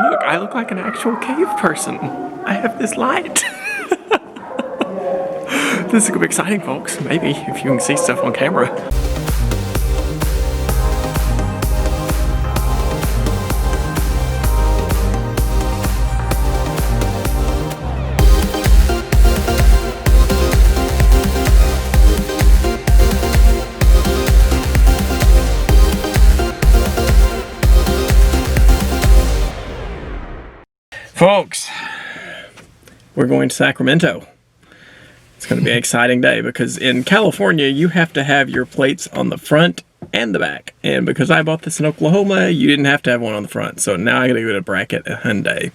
Look, I look like an actual cave person. I have this light. This is gonna be exciting, folks. Maybe, if you can see stuff on camera. Folks, we're going to Sacramento. It's going to be an exciting day because in California, you have to have your plates on the front and the back. And because I bought this in Oklahoma, you didn't have to have one on the front. So now I got to go to Bracket at Hyundai.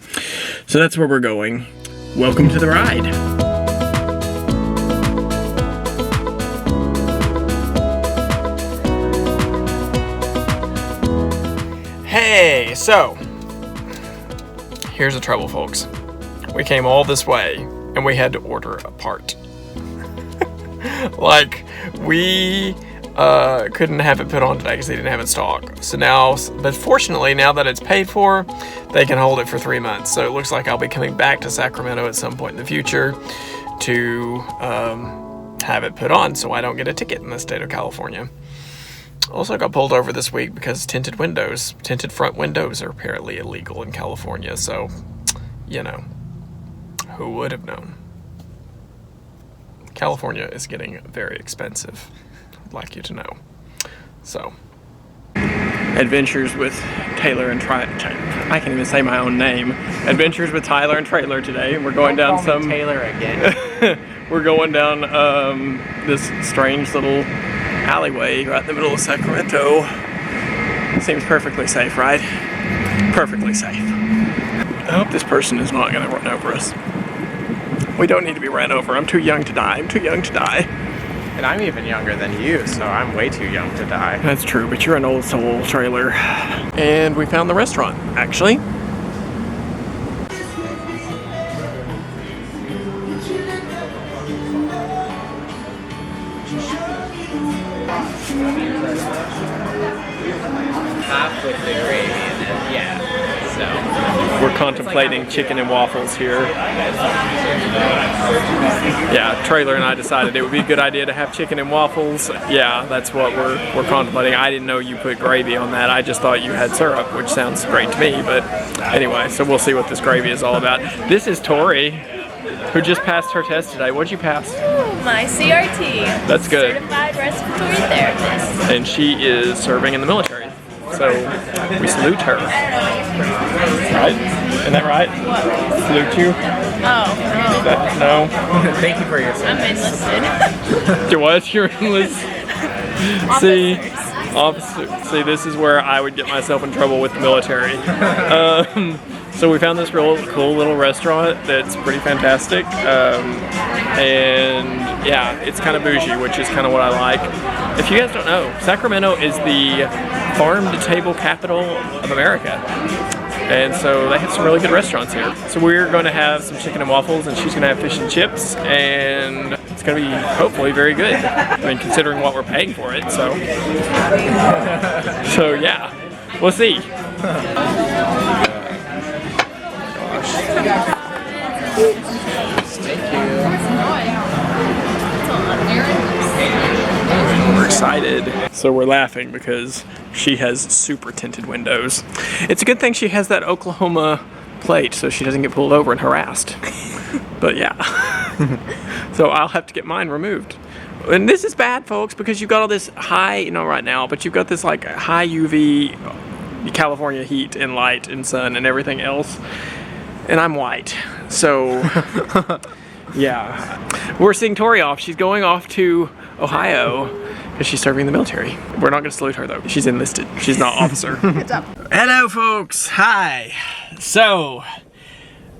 So that's where we're going. Welcome to the ride. Hey, so here's the trouble, folks. We came all this way and we had to order a part. Like, we couldn't have it put on today because they didn't have it in stock. So now, but fortunately, now that it's paid for, they can hold it for 3 months. So it looks like I'll be coming back to Sacramento at some point in the future to have it put on so I don't get a ticket in the state of California. Also got pulled over this week because tinted front windows are apparently illegal in California. So, you know, who would have known? California is getting very expensive. I'd like you to know. So, adventures with Taylor and I can't even say my own name. Adventures with Tyler and Traylor today. We're going down some Taylor again. We're going down this strange little alleyway right in the middle of Sacramento. Seems perfectly safe, right? Perfectly safe. I hope this person is not gonna run over us. We don't need to be ran over. I'm too young to die. I'm too young to die. And I'm even younger than you, so I'm way too young to die. That's true, but you're an old soul, Traylor. And we found the restaurant, actually. Half with the gravy and then, yeah. So we're contemplating chicken and waffles here. Yeah, Traylor and I decided it would be a good idea to have chicken and waffles. Yeah, that's what we're contemplating. I didn't know you put gravy on that. I just thought you had syrup, which sounds great to me. But anyway, so we'll see what this gravy is all about. This is Torrye, who just passed her test today. What'd you pass? My CRT. That's good. Certified Respiratory Therapist. And she is serving in the military. So we salute her. Right? Isn't that right? What? Salute you? Oh, no. Thank you for your service. I'm enlisted. You what? You're enlisted? Officer. See, this is where I would get myself in trouble with the military. So we found this real cool little restaurant that's pretty fantastic. And yeah, it's kind of bougie, which is kind of what I like. If you guys don't know, Sacramento is the farm-to-table capital of America. And so they have some really good restaurants here. So we're going to have some chicken and waffles, and she's going to have fish and chips, and it's going to be hopefully very good. I mean, considering what we're paying for it, so. So yeah, we'll see. Thank you. We're excited. So we're laughing because she has super tinted windows. It's a good thing she has that Oklahoma plate so she doesn't get pulled over and harassed. But yeah. So I'll have to get mine removed. And this is bad, folks, because you've got all this high, you know, right now, but you've got this like high UV California heat and light and sun and everything else. And I'm white. So yeah. We're seeing Torrye off. She's going off to Ohio because she's serving in the military. We're not going to salute her though. She's enlisted. She's not officer. Good job. Hello, folks. Hi. So,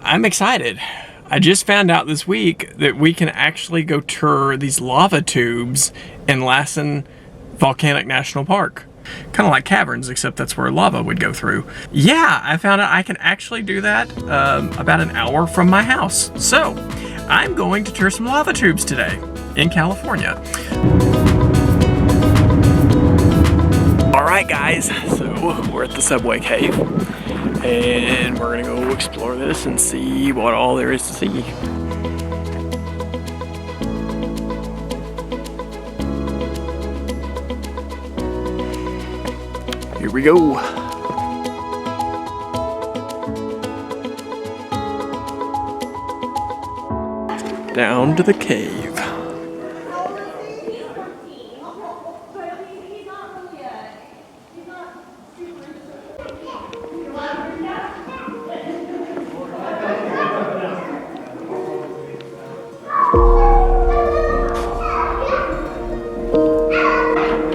I'm excited. I just found out this week that we can actually go tour these lava tubes in Slawson Volcanic National Park. Kind of like caverns, except that's where lava would go through. Yeah, I found out I can actually do that about an hour from my house. So, I'm going to tour some lava tubes today in California. Alright guys, so we're at the subway cave. And we're gonna go explore this and see what all there is to see. Here we go. Down to the cave.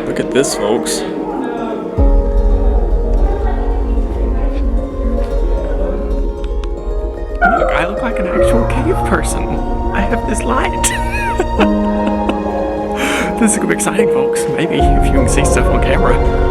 Look at this, folks. Look, I look like an actual cave person. I have this light. This is gonna be exciting, folks. Maybe if you can see stuff on camera.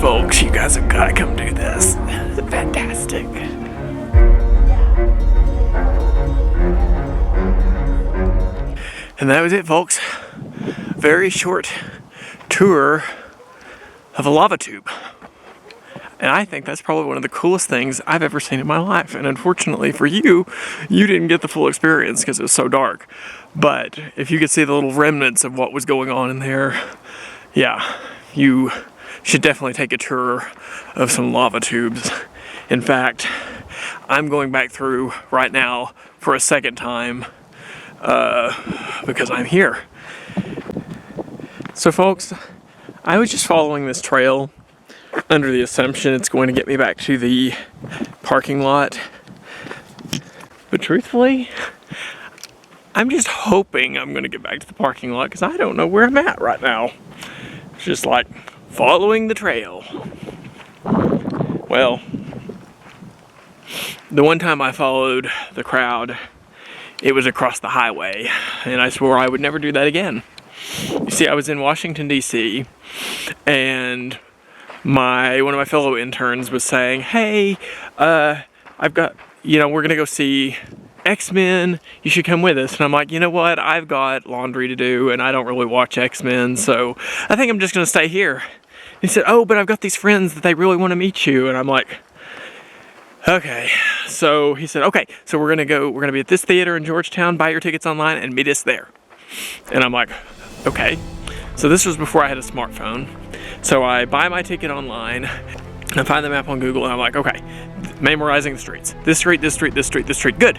Folks, you guys have got to come do this. It's fantastic. And that was it, folks. Very short tour of a lava tube. And I think that's probably one of the coolest things I've ever seen in my life. And unfortunately for you, you didn't get the full experience because it was so dark. But if you could see the little remnants of what was going on in there, yeah, you should definitely take a tour of some lava tubes. In fact, I'm going back through right now for a second time because I'm here. So folks, I was just following this trail under the assumption it's going to get me back to the parking lot. But truthfully, I'm just hoping I'm going to get back to the parking lot because I don't know where I'm at right now. It's just like following the trail. Well, the one time I followed the crowd, it was across the highway, and I swore I would never do that again. You see, I was in Washington, D.C., and one of my fellow interns was saying, hey, I've got, we're gonna go see X-Men, you should come with us. And I'm like, you know what, I've got laundry to do, and I don't really watch X-Men, so I think I'm just gonna stay here. He said, oh, but I've got these friends that they really want to meet you. And I'm like, okay. So he said, okay, so we're gonna be at this theater in Georgetown, buy your tickets online and meet us there. And I'm like, okay. So this was before I had a smartphone. So I buy my ticket online, I find the map on Google, and I'm like, okay, memorizing the streets. This street, this street, this street, this street, good.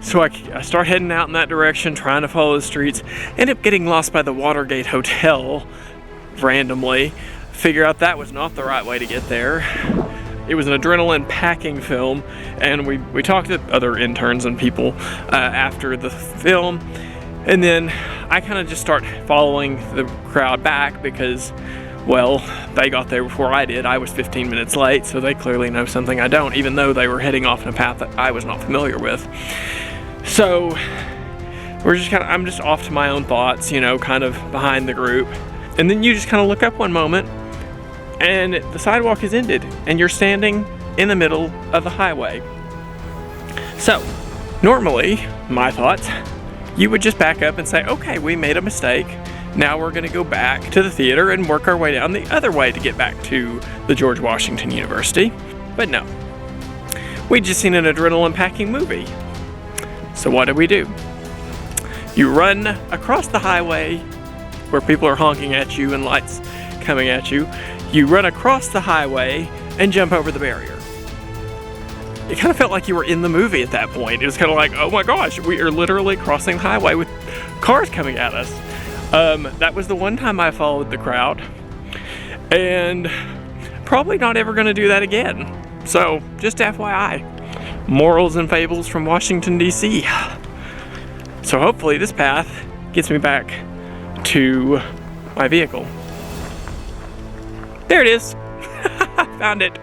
So I start heading out in that direction, trying to follow the streets, end up getting lost by the Watergate Hotel randomly. Figure out that was not the right way to get there. It was an adrenaline packing film, and we talked to other interns and people after the film, and then I kind of just start following the crowd back because, well, they got there before I did. I was 15 minutes late, so they clearly know something I don't, even though they were heading off in a path that I was not familiar with. So I'm just off to my own thoughts, kind of behind the group. And then you just kind of look up one moment, and the sidewalk is ended, and you're standing in the middle of the highway. So, normally, my thoughts, you would just back up and say, okay, we made a mistake. Now we're gonna go back to the theater and work our way down the other way to get back to the George Washington University. But no, we'd just seen an adrenaline packing movie. So what do? You run across the highway where people are honking at you and lights coming at you. you run across the highway and jump over the barrier. It kind of felt like you were in the movie at that point. It was kind of like, oh my gosh, we are literally crossing the highway with cars coming at us. That was the one time I followed the crowd, and probably not ever gonna do that again. So just FYI, morals and fables from Washington, DC. So hopefully this path gets me back to my vehicle. There it is. Found it.